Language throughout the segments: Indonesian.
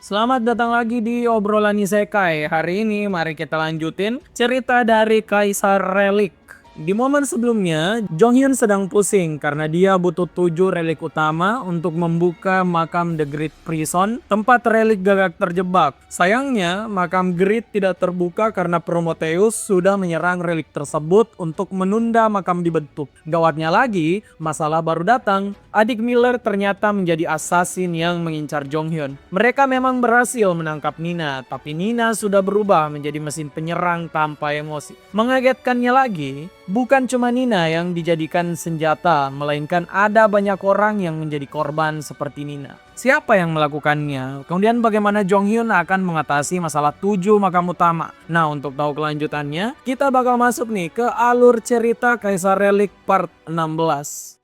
Selamat datang lagi di obrolan isekai. Hari ini mari kita lanjutin cerita dari Kaisar Relik. Di momen sebelumnya, Jonghyun sedang pusing karena dia butuh 7 relik utama untuk membuka makam The Great Prison, tempat relik gagak terjebak. Sayangnya, makam Great tidak terbuka karena Prometheus sudah menyerang relik tersebut untuk menunda makam dibentuk. Gawatnya lagi, masalah baru datang. Adik Miller ternyata menjadi assassin yang mengincar Jonghyun. Mereka memang berhasil menangkap Nina, tapi Nina sudah berubah menjadi mesin penyerang tanpa emosi. Mengagetkannya lagi, bukan cuma Nina yang dijadikan senjata, melainkan ada banyak orang yang menjadi korban seperti Nina. Siapa yang melakukannya? Kemudian bagaimana Jonghyun akan mengatasi masalah 7 makam utama? Nah, untuk tahu kelanjutannya, kita bakal masuk nih ke alur cerita Kaisar Relik part 16.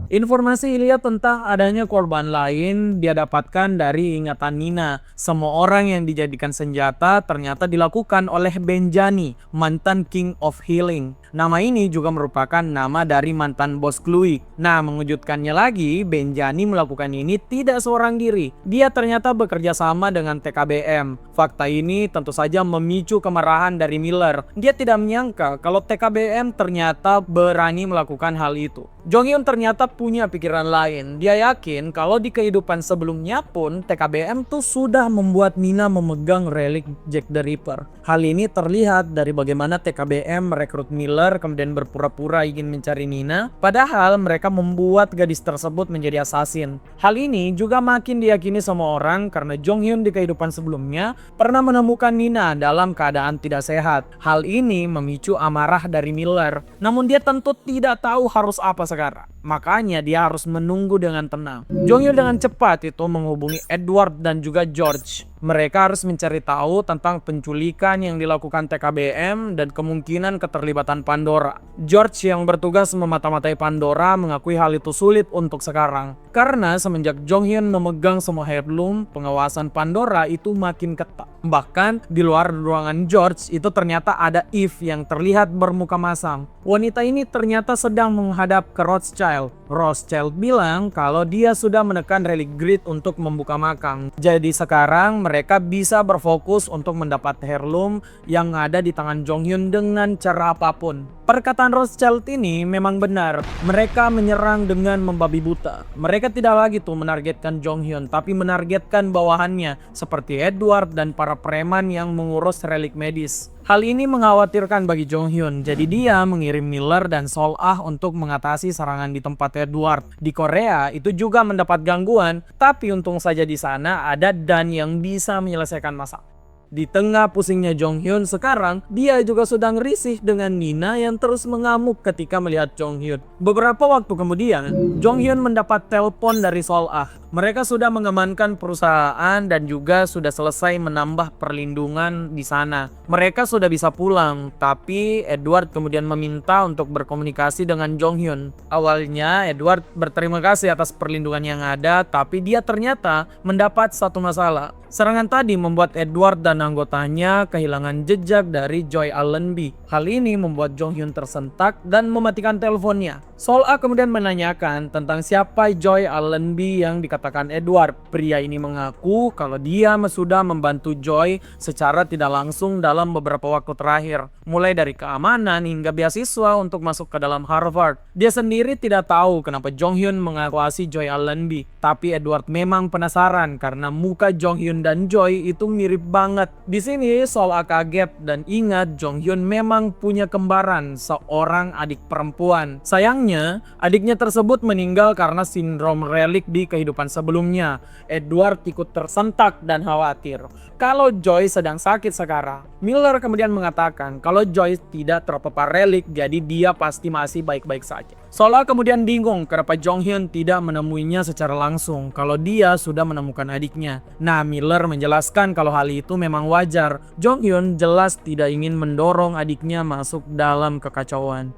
Informasi Ilya tentang adanya korban lain dia dapatkan dari ingatan Nina. Semua orang yang dijadikan senjata ternyata dilakukan oleh Benjani, mantan King of Healing. Nama ini juga merupakan nama dari mantan bos Chloe. Nah, mengejutkannya lagi, Benjani melakukan ini tidak seorang diri. Dia ternyata bekerja sama dengan TKBM. Fakta ini tentu saja memicu kemarahan dari Miller. Dia tidak menyangka kalau TKBM ternyata berani melakukan hal itu. Jonghyun ternyata punya pikiran lain. Dia yakin kalau di kehidupan sebelumnya pun TKBM tuh sudah membuat Nina memegang relik Jack the Ripper. Hal ini terlihat dari bagaimana TKBM merekrut Miller kemudian berpura-pura ingin mencari Nina, padahal mereka membuat gadis tersebut menjadi assassin. Hal ini juga makin diyakini sama orang karena Jonghyun di kehidupan sebelumnya pernah menemukan Nina dalam keadaan tidak sehat. Hal ini memicu amarah dari Miller. Namun dia tentu tidak tahu harus apa sekarang. Makanya dia harus menunggu dengan tenang. Jonghyun dengan cepat itu menghubungi Edward dan juga George. Mereka harus mencari tahu tentang penculikan yang dilakukan TKBM dan kemungkinan keterlibatan Pandora. George yang bertugas memata-matai Pandora mengakui hal itu sulit untuk sekarang. Karena semenjak Jonghyun memegang semua heirloom, pengawasan Pandora itu makin ketat. Bahkan di luar ruangan George itu ternyata ada Eve yang terlihat bermuka masam. Wanita ini ternyata sedang menghadap ke Rothschild. Rothschild bilang kalau dia sudah menekan relik Great untuk membuka makam. Jadi sekarang mereka bisa berfokus untuk mendapat heirloom yang ada di tangan Jonghyun dengan cara apapun. Perkataan Rothschild ini memang benar. Mereka menyerang dengan membabi buta. Mereka tidak lagi tuh menargetkan Jonghyun, tapi menargetkan bawahannya seperti Edward dan para preman yang mengurus relik medis. Hal ini mengkhawatirkan bagi Jonghyun, jadi dia mengirim Miller dan Sol-ah untuk mengatasi serangan di tempat Edward. Di Korea itu juga mendapat gangguan, tapi untung saja di sana ada Dan yang bisa menyelesaikan masalah. Di tengah pusingnya Jonghyun sekarang, dia juga sedang risih dengan Nina yang terus mengamuk ketika melihat Jonghyun. Beberapa waktu kemudian, Jonghyun mendapat telepon dari Sol-ah. Mereka sudah mengamankan perusahaan dan juga sudah selesai menambah perlindungan di sana. Mereka sudah bisa pulang, tapi Edward kemudian meminta untuk berkomunikasi dengan Jonghyun. Awalnya Edward berterima kasih atas perlindungan yang ada, tapi dia ternyata mendapat satu masalah. Serangan tadi membuat Edward dan anggotanya kehilangan jejak dari Joy Allenby. Hal ini membuat Jonghyun tersentak dan mematikan teleponnya. Sol-ah kemudian menanyakan tentang siapa Joy Allenby yang dikatakan Edward. Pria ini mengaku kalau dia sudah membantu Joy secara tidak langsung dalam beberapa waktu terakhir. Mulai dari keamanan hingga beasiswa untuk masuk ke dalam Harvard. Dia sendiri tidak tahu kenapa Jonghyun mengevakuasi Joy Allenby. Tapi Edward memang penasaran karena muka Jonghyun dan Joy itu mirip banget. Di sini Sol-ah kaget dan ingat Jonghyun memang punya kembaran, seorang adik perempuan. Sayangnya, adiknya tersebut meninggal karena sindrom relik di kehidupan sebelumnya. Edward ikut tersentak dan khawatir kalau Joy sedang sakit sekarang. Miller kemudian mengatakan kalau Joy tidak terpapar relik, jadi dia pasti masih baik-baik saja. Sol-ah kemudian bingung kenapa Jonghyun tidak menemuinya secara langsung kalau dia sudah menemukan adiknya. Nah, Miller menjelaskan kalau hal itu memang wajar. Jonghyun jelas tidak ingin mendorong adiknya masuk dalam kekacauan.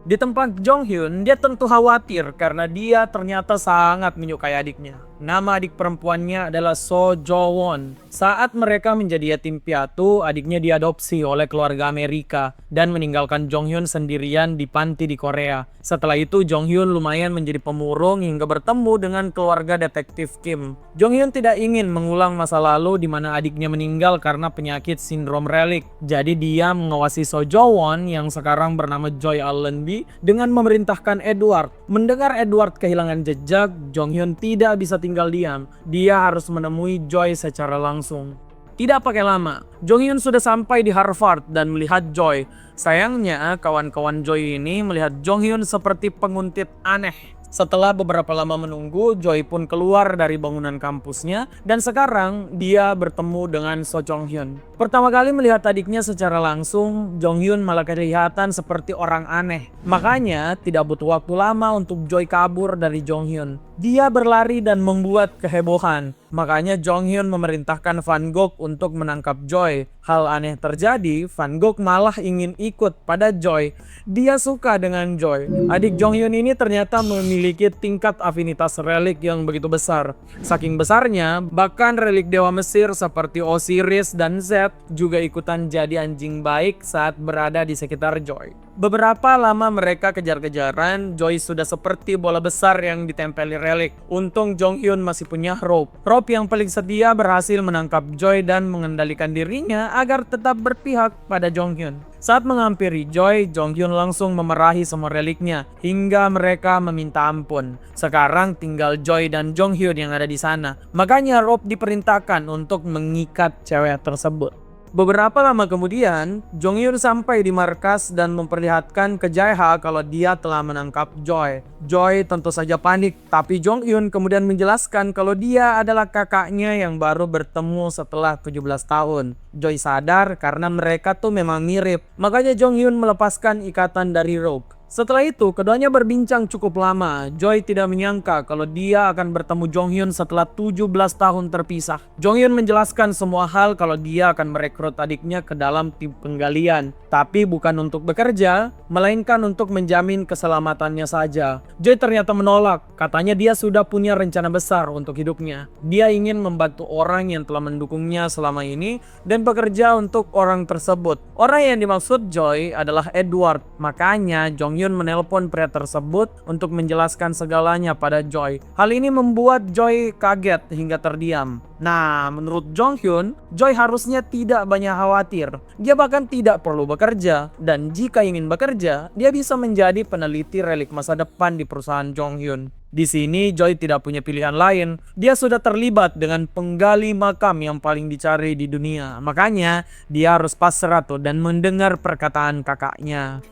Di tempat Jonghyun, dia tentu khawatir karena dia ternyata sangat menyukai adiknya. Nama adik perempuannya adalah So Jo Won. Saat mereka menjadi yatim piatu, adiknya diadopsi oleh keluarga Amerika dan meninggalkan Jong Hyun sendirian di panti di Korea. Setelah itu Jong Hyun lumayan menjadi pemurung hingga bertemu dengan keluarga detektif Kim. Jong Hyun tidak ingin mengulang masa lalu di mana adiknya meninggal karena penyakit sindrom relik. Jadi dia mengawasi So Jo Won yang sekarang bernama Joy Allenby dengan memerintahkan Edward. Mendengar Edward kehilangan jejak, Jong Hyun tidak bisa tinggal diam. Dia harus menemui Joy secara langsung. Tidak pakai lama, Jong Hyun sudah sampai di Harvard dan melihat Joy. Sayangnya, kawan-kawan Joy ini melihat Jong Hyun seperti penguntit aneh. Setelah beberapa lama menunggu, Joy pun keluar dari bangunan kampusnya dan sekarang dia bertemu dengan So Jong Hyun. Pertama kali melihat adiknya secara langsung, Jong Hyun malah kelihatan seperti orang aneh. Makanya tidak butuh waktu lama untuk Joy kabur dari Jong Hyun. Dia berlari dan membuat kehebohan. Makanya Jong Hyun memerintahkan Van Gogh untuk menangkap Joy. Hal aneh terjadi, Van Gogh malah ingin ikut pada Joy. Dia suka dengan Joy. Adik Jong Hyun ini ternyata memiliki tingkat afinitas relik yang begitu besar. Saking besarnya, bahkan relik dewa Mesir seperti Osiris dan Zed juga ikutan jadi anjing baik saat berada di sekitar Joy. Beberapa lama mereka kejar-kejaran, Joy sudah seperti bola besar yang ditempeli relik. Untung Jong Hyun masih punya rope. Rope yang paling setia berhasil menangkap Joy dan mengendalikan dirinya agar tetap berpihak pada Jong Hyun. Saat menghampiri Joy, Jong Hyun langsung memerahi semua reliknya hingga mereka meminta ampun. Sekarang tinggal Joy dan Jong Hyun yang ada di sana. Makanya rope diperintahkan untuk mengikat cewek tersebut. Beberapa lama kemudian, Jong Hyun sampai di markas dan memperlihatkan ke Jae-ha kalau dia telah menangkap Joy. Joy tentu saja panik, tapi Jong Hyun kemudian menjelaskan kalau dia adalah kakaknya yang baru bertemu setelah 17 tahun. Joy sadar karena mereka tuh memang mirip, makanya Jong Hyun melepaskan ikatan dari rope. Setelah itu, keduanya berbincang cukup lama. Joy tidak menyangka kalau dia akan bertemu Jong Hyun setelah 17 tahun terpisah. Jong Hyun menjelaskan semua hal kalau dia akan merekrut adiknya ke dalam tim penggalian. Tapi bukan untuk bekerja, melainkan untuk menjamin keselamatannya saja. Joy ternyata menolak. Katanya dia sudah punya rencana besar untuk hidupnya. Dia ingin membantu orang yang telah mendukungnya selama ini dan bekerja untuk orang tersebut. Orang yang dimaksud Joy adalah Edward. Makanya Jong Hyun menelpon pria tersebut untuk menjelaskan segalanya pada Joy. Hal ini membuat Joy kaget hingga terdiam. Nah, menurut Jong Hyun, Joy harusnya tidak banyak khawatir. Dia bahkan tidak perlu bekerja, dan jika ingin bekerja, dia bisa menjadi peneliti relik masa depan di perusahaan Jong Hyun. Di sini Joy tidak punya pilihan lain. Dia sudah terlibat dengan penggali makam yang paling dicari di dunia. Makanya dia harus pasrah tuh dan mendengar perkataan kakaknya.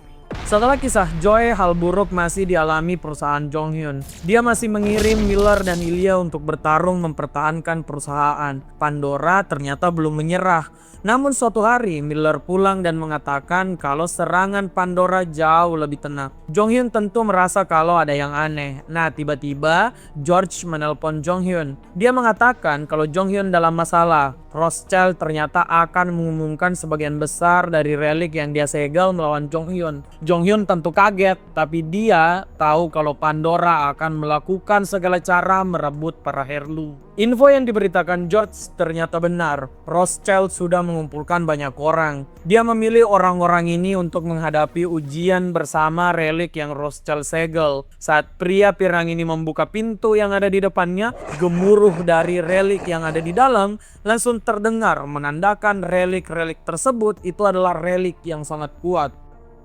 Setelah kisah Joy, hal buruk masih dialami perusahaan Jong Hyun. Dia masih mengirim Miller dan Ilya untuk bertarung mempertahankan perusahaan. Pandora ternyata belum menyerah. Namun suatu hari Miller pulang dan mengatakan kalau serangan Pandora jauh lebih tenang. Jong Hyun tentu merasa kalau ada yang aneh. Nah, tiba-tiba George menelpon Jong Hyun. Dia mengatakan kalau Jong Hyun dalam masalah. Rothschild ternyata akan mengumumkan sebagian besar dari relik yang dia segel melawan Jong Hyun. Jong Hyun tentu kaget, tapi dia tahu kalau Pandora akan melakukan segala cara merebut para heirloom. Info yang diberitakan George ternyata benar. Rothschild sudah mengumpulkan banyak orang. Dia memilih orang-orang ini untuk menghadapi ujian bersama relik yang Rothschild segel. Saat pria pirang ini membuka pintu yang ada di depannya, gemuruh dari relik yang ada di dalam langsung terdengar, menandakan relik-relik tersebut itu adalah relik yang sangat kuat.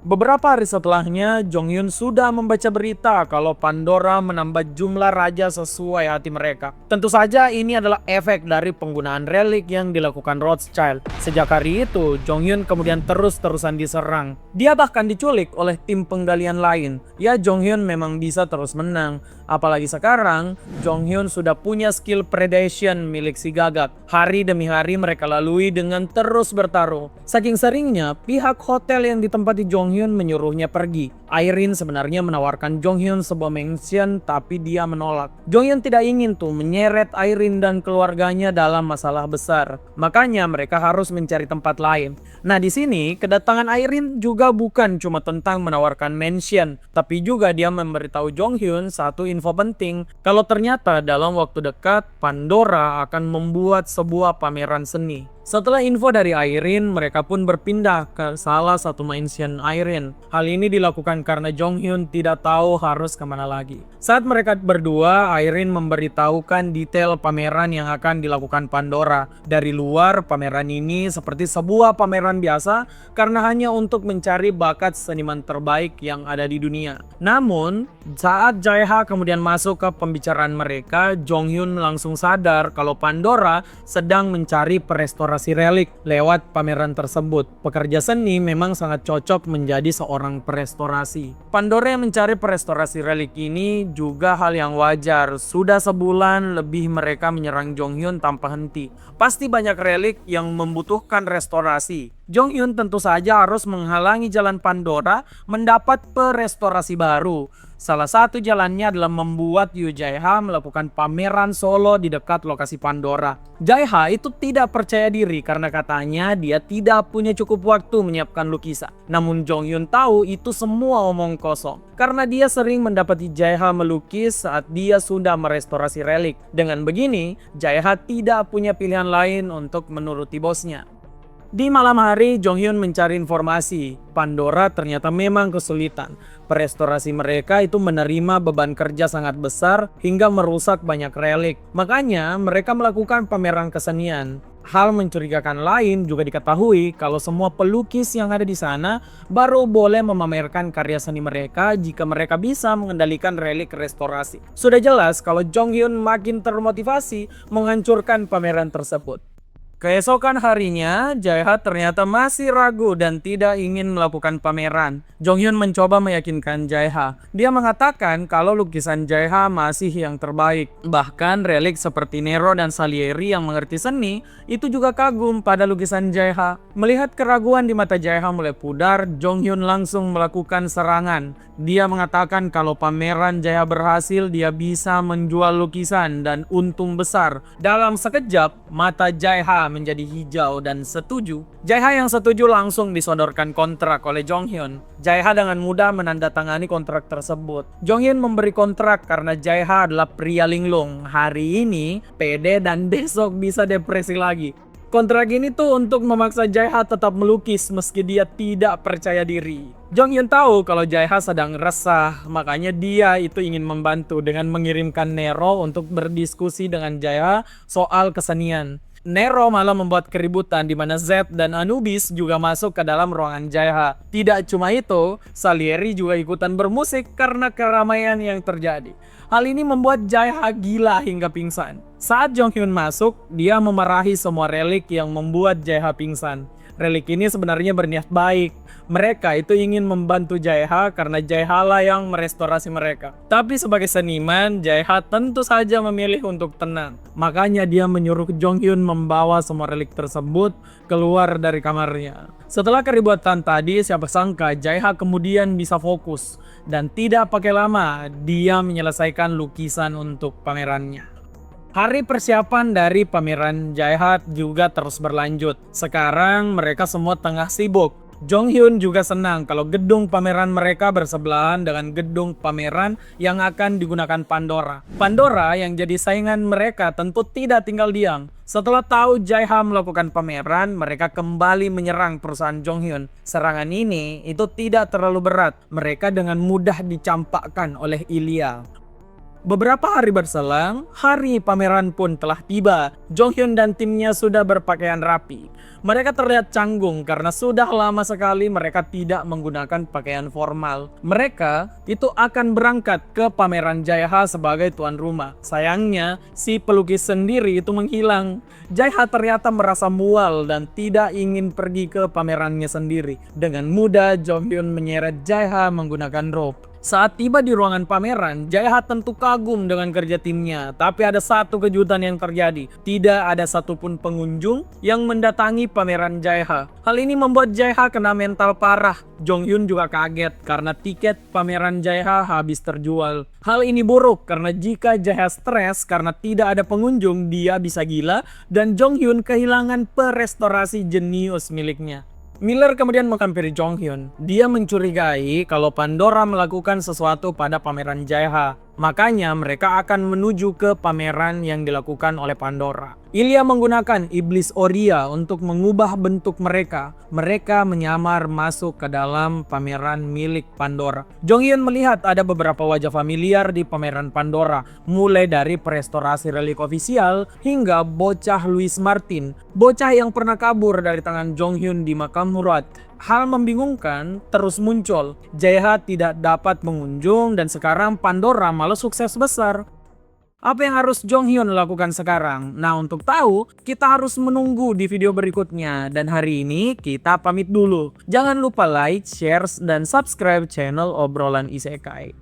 Beberapa hari setelahnya, Jong Hyun sudah membaca berita kalau Pandora menambah jumlah raja sesuai hati mereka. Tentu saja ini adalah efek dari penggunaan relik yang dilakukan Rothschild. Sejak hari itu, Jong Hyun kemudian terus-terusan diserang. Dia bahkan diculik oleh tim penggalian lain. Ya, Jong Hyun memang bisa terus menang. Apalagi sekarang, Jong Hyun sudah punya skill predation milik si gagak. Hari demi hari mereka lalui dengan terus bertarung. Saking seringnya, pihak hotel yang ditempati Jong Jong Hyun menyuruhnya pergi. Irene sebenarnya menawarkan Jong Hyun sebuah mansion tapi dia menolak. Jong Hyun tidak ingin tuh menyeret Irene dan keluarganya dalam masalah besar. Makanya mereka harus mencari tempat lain. Nah di sini kedatangan Irene juga bukan cuma tentang menawarkan mansion, tapi juga dia memberitahu Jong Hyun satu info penting kalau ternyata dalam waktu dekat Pandora akan membuat sebuah pameran seni. Setelah info dari Irene, mereka pun berpindah ke salah satu mansion Irene. Hal ini dilakukan karena Jong Hyun tidak tahu harus kemana lagi. Saat mereka berdua, Irene memberitahukan detail pameran yang akan dilakukan Pandora. Dari luar, pameran ini seperti sebuah pameran biasa karena hanya untuk mencari bakat seniman terbaik yang ada di dunia. Namun, saat Jae-ha kemudian masuk ke pembicaraan mereka, Jong Hyun langsung sadar kalau Pandora sedang mencari restorasi relik lewat pameran tersebut. Pekerja seni memang sangat cocok menjadi seorang perestorasi. Pandora yang mencari perestorasi relik ini juga hal yang wajar. Sudah sebulan lebih mereka menyerang Jong Hyun tanpa henti. Pasti banyak relik yang membutuhkan restorasi. Jong Hyun tentu saja harus menghalangi jalan Pandora mendapat perestorasi baru. Salah satu jalannya adalah membuat Yoo Jae-ha melakukan pameran solo di dekat lokasi Pandora. Jae-ha itu tidak percaya diri karena katanya dia tidak punya cukup waktu menyiapkan lukisan. Namun Jong Hyun tahu itu semua omong kosong. Karena dia sering mendapati Jae-ha melukis saat dia sudah merestorasi relik. Dengan begini, Jae-ha tidak punya pilihan lain untuk menuruti bosnya. Di malam hari, Jong Hyun mencari informasi. Pandora ternyata memang kesulitan. Perestorasi mereka itu menerima beban kerja sangat besar hingga merusak banyak relik. Makanya mereka melakukan pameran kesenian. Hal mencurigakan lain juga diketahui kalau semua pelukis yang ada di sana baru boleh memamerkan karya seni mereka jika mereka bisa mengendalikan relik restorasi. Sudah jelas kalau Jong Hyun makin termotivasi menghancurkan pameran tersebut. Keesokan harinya, Jae-ha ternyata masih ragu dan tidak ingin melakukan pameran. Jong Hyun mencoba meyakinkan Jae-ha. Dia mengatakan kalau lukisan Jae-ha masih yang terbaik. Bahkan relik seperti Nero dan Salieri yang mengerti seni itu juga kagum pada lukisan Jae-ha. Melihat keraguan di mata Jae-ha mulai pudar, Jong Hyun langsung melakukan serangan. Dia mengatakan kalau pameran Jae-ha berhasil, dia bisa menjual lukisan dan untung besar. Dalam sekejap, mata Jae-ha menjadi hijau dan setuju. Jae-ha yang setuju langsung disodorkan kontrak oleh Jong Hyun. Jae-ha dengan mudah menandatangani kontrak tersebut. Jong Hyun memberi kontrak karena Jae-ha adalah pria linglung. Hari ini pede dan besok bisa depresi lagi. Kontrak ini tuh untuk memaksa Jae-ha tetap melukis meski dia tidak percaya diri. Jong Hyun tahu kalau Jae-ha sedang resah, makanya dia itu ingin membantu dengan mengirimkan Nero untuk berdiskusi dengan Jae-ha soal kesenian. Nero malah membuat keributan di mana Z dan Anubis juga masuk ke dalam ruangan Jae-ha. Tidak cuma itu, Salieri juga ikutan bermusik karena keramaian yang terjadi. Hal ini membuat Jae-ha gila hingga pingsan. Saat Jong Hyun masuk, dia memarahi semua relik yang membuat Jae-ha pingsan. Relik ini sebenarnya berniat baik. Mereka itu ingin membantu Jae-ha karena Jae-ha lah yang merestorasi mereka. Tapi sebagai seniman, Jae-ha tentu saja memilih untuk tenang. Makanya dia menyuruh Jong Hyun membawa semua relik tersebut keluar dari kamarnya. Setelah keributan tadi, siapa sangka Jae-ha kemudian bisa fokus. Dan tidak pakai lama, dia menyelesaikan lukisan untuk pamerannya. Hari persiapan dari pameran Jae-ha juga terus berlanjut. Sekarang mereka semua tengah sibuk. Jong Hyun juga senang kalau gedung pameran mereka bersebelahan dengan gedung pameran yang akan digunakan Pandora. Pandora yang jadi saingan mereka tentu tidak tinggal diam. Setelah tahu Jae-ha melakukan pameran, mereka kembali menyerang perusahaan Jong Hyun. Serangan ini itu tidak terlalu berat. Mereka dengan mudah dicampakkan oleh Ilya. Beberapa hari berselang, hari pameran pun telah tiba. Jong Hyun dan timnya sudah berpakaian rapi. Mereka terlihat canggung karena sudah lama sekali mereka tidak menggunakan pakaian formal. Mereka itu akan berangkat ke pameran Jae-ha sebagai tuan rumah. Sayangnya, si pelukis sendiri itu menghilang. Jae-ha ternyata merasa mual dan tidak ingin pergi ke pamerannya sendiri. Dengan mudah, Jong Hyun menyeret Jae-ha menggunakan rope. Saat tiba di ruangan pameran, Jaeha tentu kagum dengan kerja timnya. Tapi ada satu kejutan yang terjadi. Tidak ada satupun pengunjung yang mendatangi pameran Jaeha. Hal ini membuat Jaeha kena mental parah. Jong Hyun juga kaget karena tiket pameran Jaeha habis terjual. Hal ini buruk karena jika Jaeha stres karena tidak ada pengunjung, dia bisa gila dan Jong Hyun kehilangan perestorasi jenius miliknya. Miller kemudian menghampiri Jong Hyun. Dia mencurigai kalau Pandora melakukan sesuatu pada pameran Jaeha. Makanya mereka akan menuju ke pameran yang dilakukan oleh Pandora. Ilya menggunakan iblis Oria untuk mengubah bentuk mereka. Mereka menyamar masuk ke dalam pameran milik Pandora. Jong Hyun melihat ada beberapa wajah familiar di pameran Pandora. Mulai dari perestorasi relik ofisial hingga bocah Louis Martin. Bocah yang pernah kabur dari tangan Jong Hyun di makam Murat. Hal membingungkan terus muncul. Jaeha tidak dapat mengunjung dan sekarang Pandora malah sukses besar. Apa yang harus Jong Hyun lakukan sekarang? Nah, untuk tahu, kita harus menunggu di video berikutnya. Dan hari ini kita pamit dulu. Jangan lupa like, share, dan subscribe channel Obrolan Isekai.